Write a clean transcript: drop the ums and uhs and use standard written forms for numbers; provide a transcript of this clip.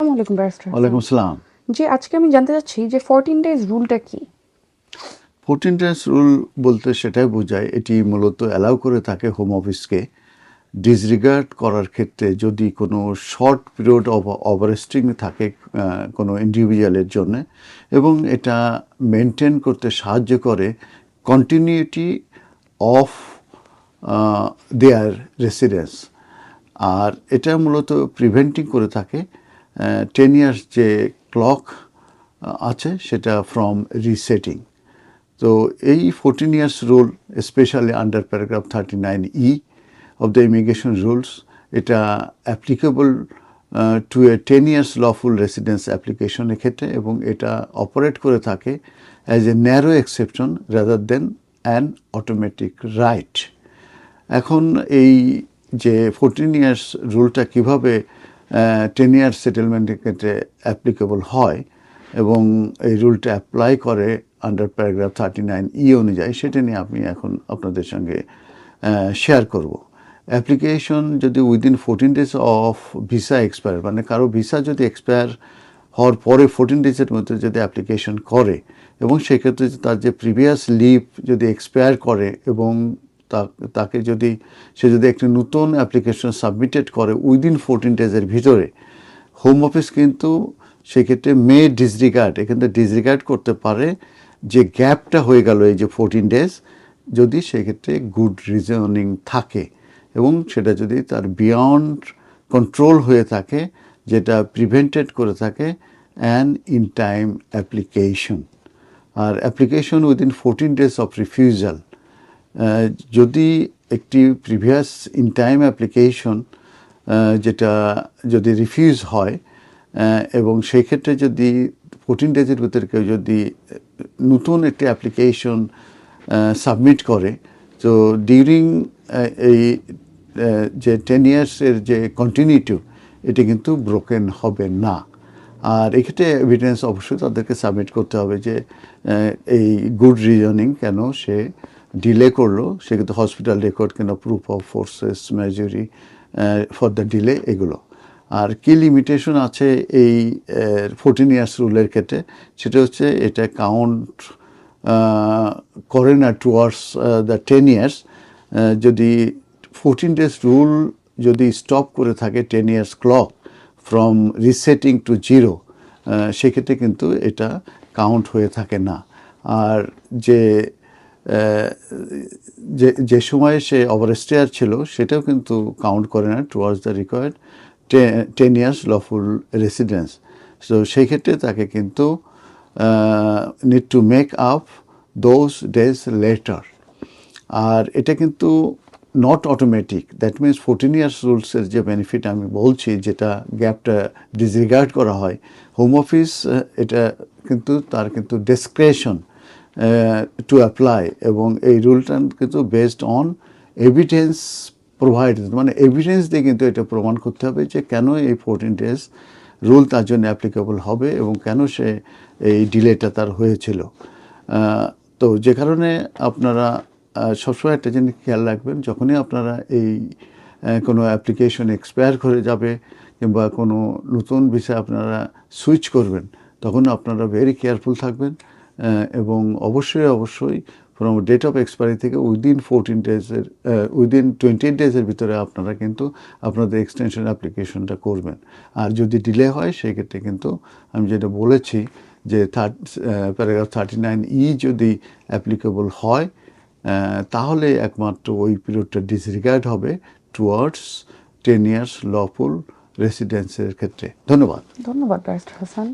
আসসালামু আলাইকুম ব্যারিস্টার হাসান। ওয়ালাইকুম আসসালাম। জি, আজকে আমি জানতে চাচ্ছি যে 14 ডেজ রুলটা কি? 14 ডেজ রুল বলতে সেটাই বোঝায়, এটি মূলত অ্যালাউ করে থাকে হোম অফিসকে ডিসরিগার্ড করার ক্ষেত্রে যদি কোনো শর্ট পিরিয়ড অফ ওভারস্টিং থাকে কোনো ইন্ডিভিজুয়ালের জন্য, এবং এটা মেনটেন করতে সাহায্য করে কন্টিনিউটি অফ দেয়ার রেসিডেন্স। আর এটা মূলত প্রিভেন্টিং করে থাকে 10 ইয়ার্স যে ক্লক আছে সেটা ফ্রম রিসেটিং। তো এই 14 years rule specially under paragraph 39E of the immigration rules, এটা applicable to A 10 years lawful residence অ্যাপ্লিকেশনের ক্ষেত্রে, এবং এটা অপারেট করে থাকে as a narrow exception rather than an automatic right. এখন এই যে 14 ইয়ার্স রুলটা কীভাবে 10 ইয়ার্স সেটেলমেন্টের ক্ষেত্রে অ্যাপ্লিকেবল হয় এবং এই রুলটা অ্যাপ্লাই করে আন্ডার প্যারাগ্রাফ 39E অনুযায়ী, সেটা নিয়ে আমি এখন আপনাদের সঙ্গে শেয়ার করব। অ্যাপ্লিকেশন যদি within 14 days of visa expire, মানে কারো ভিসা যদি এক্সপায়ার হওয়ার পরে 14 ডেজের মধ্যে যদি অ্যাপ্লিকেশন করে, এবং সেক্ষেত্রে তার যে প্রিভিয়াস লিভ যদি এক্সপায়ার করে এবং তাকে যদি সে যদি একটি নতুন অ্যাপ্লিকেশন সাবমিটেড করে উইদিন 14 ডেজের ভিতরে, হোম অফিস কিন্তু সেক্ষেত্রে ডিসরিগার্ড, এখানে ডিসরিগার্ড করতে পারে যে গ্যাপটা হয়ে গেল এই যে 14 ডেজ, যদি সেক্ষেত্রে গুড রিজনিং থাকে এবং সেটা যদি তার বিয়ন্ড কন্ট্রোল হয়ে থাকে, যেটা প্রিভেন্টেড করে থাকে অ্যান ইন টাইম অ্যাপ্লিকেশন। আর application within 14 days of refusal, যদি একটি প্রিভিয়াস ইন টাইম অ্যাপ্লিকেশন যেটা যদি রিফিউজ হয় এবং সেই ক্ষেত্রে যদি 14 ডেজের ভিতরে কেউ যদি নতুন একটি অ্যাপ্লিকেশন সাবমিট করে, তো ডিউরিং এই যে 10 ইয়ার্সের যে কন্টিনিউটি, এটি কিন্তু ব্রোকেন হবে না। আর এক্ষেত্রে এভিডেন্স অবশ্যই তাদেরকে সাবমিট করতে হবে যে এই গুড রিজনিং কেন সে ডিলে করলো, সেক্ষেত্রে হসপিটাল রেকর্ড কেন, proof of forces majeure for the delay, এগুলো। আর কি লিমিটেশন আছে এই 14 ইয়ার্স রুলের ক্ষেত্রে, সেটা হচ্ছে এটা কাউন্ট করে না টুয়ার্ডস দ্য 10 ইয়ার্স। যদি 14 ডেজ রুল যদি স্টপ করে থাকে 10 years clock from resetting to zero, সেক্ষেত্রে কিন্তু এটা কাউন্ট হয়ে থাকে না। আর যে সময়ে সে ওভারস্টেয়ার ছিল সেটাও কিন্তু কাউন্ট করে না towards the required 10 years lawful residence. So সেই ক্ষেত্রে তাকে কিন্তু need to make up those days later. আর এটা কিন্তু not automatic, that means 14 years রুলসের যে বেনিফিট আমি বলছি, যেটা গ্যাপটা ডিসরিগার্ড করা হয়, হোম অফিস এটা কিন্তু তার কিন্তু ডিসক্রেশন টু অ্যাপ্লাই, এবং এই রুলটা কিন্তু বেসড অন এভিডেন্স প্রোভাইডেড, মানে এভিডেন্স দিয়ে কিন্তু এটা প্রমাণ করতে হবে যে কেন এই 14 ডেজ রুল তার জন্য অ্যাপ্লিকেবল হবে এবং কেন সে এই ডিলেটা তার হয়েছিল। তো যে কারণে আপনারা সবসময় একটা জিনিস খেয়াল রাখবেন, যখনই আপনারা এই কোনো অ্যাপ্লিকেশন এক্সপায়ার করে যাবে কিংবা কোনো নতুন বিষয় আপনারা সুইচ করবেন, তখন আপনারা ভেরি কেয়ারফুল থাকবেন এবং অবশ্যই ফ্রম ডেট অফ এক্সপায়ারি থেকে উইদিন 14 ডেজের উইদিন 28 ডেজের ভিতরে আপনারা কিন্তু আপনাদের এক্সটেনশন অ্যাপ্লিকেশনটা করবেন। আর যদি ডিলে হয় সেক্ষেত্রে কিন্তু আমি যেটা বলেছি যে প্যারাগ্রাফ 39E যদি অ্যাপ্লিকেবল হয়, তাহলে একমাত্র ওই পিরিয়ডটা ডিসরিগার্ড হবে টুয়ার্ডস 10 ইয়ার্স লফুল রেসিডেন্সের ক্ষেত্রে। ধন্যবাদ ব্যারিস্টার হাসান।